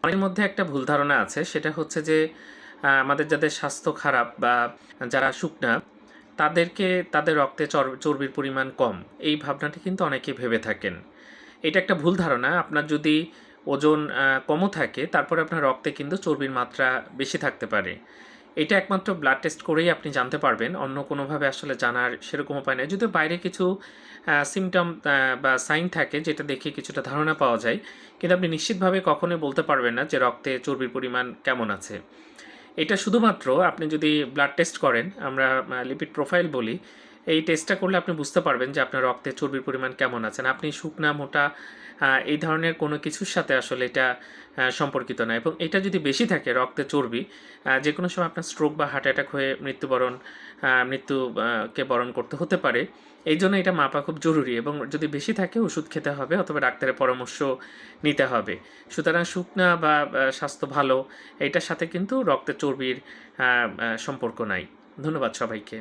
অনেকের মধ্যে একটা ভুল ধারণা আছে, সেটা হচ্ছে যে আমাদের যাদের স্বাস্থ্য খারাপ বা যারা শুকনা তাদেরকে তাদের রক্তে চর্বির পরিমাণ কম, এই ভাবনাটি কিন্তু অনেকে ভেবে থাকেন। এটা একটা ভুল ধারণা। আপনার যদি ওজন কমও থাকে তারপরে আপনার রক্তে কিন্তু চর্বির মাত্রা বেশি থাকতে পারে। এটা একমাত্র ব্লাড টেস্ট করেই আপনি জানতে পারবেন, অন্য কোনোভাবে আসলে জানার সেরকম উপায় নেই। যদিও বাইরে কিছু সিমটম বা সাইন থাকে যেটা দেখে কিছুটা ধারণা পাওয়া যায়, কিন্তু আপনি নিশ্চিতভাবে কখনোই বলতে পারবেন না যে রক্তে চর্বির পরিমাণ কেমন আছে। এটা শুধুমাত্র আপনি যদি ব্লাড টেস্ট করেন, আমরা লিপিড প্রোফাইল বলি, এই টেস্টটা করলে আপনি বুঝতে পারবেন যে আপনার রক্তে চর্বির পরিমাণ কেমন আছেন। আপনি শুকনা মোটা এই ধরনের কোনো কিছুর সাথে আসলে এটা সম্পর্কিত না। এবং এটা যদি বেশি থাকে রক্তে চর্বি, যে কোনো সময় আপনার স্ট্রোক বা হার্ট অ্যাটাক হয়ে মৃত্যুকে বরণ করতে হতে পারে। এই জন্য এটা মাপা খুব জরুরি, এবং যদি বেশি থাকে ওষুধ খেতে হবে অথবা ডাক্তারের পরামর্শ নিতে হবে। সুতরাং শুকনা বা স্বাস্থ্য ভালো, এটার সাথে কিন্তু রক্তে চর্বির সম্পর্ক নাই। ধন্যবাদ সবাইকে।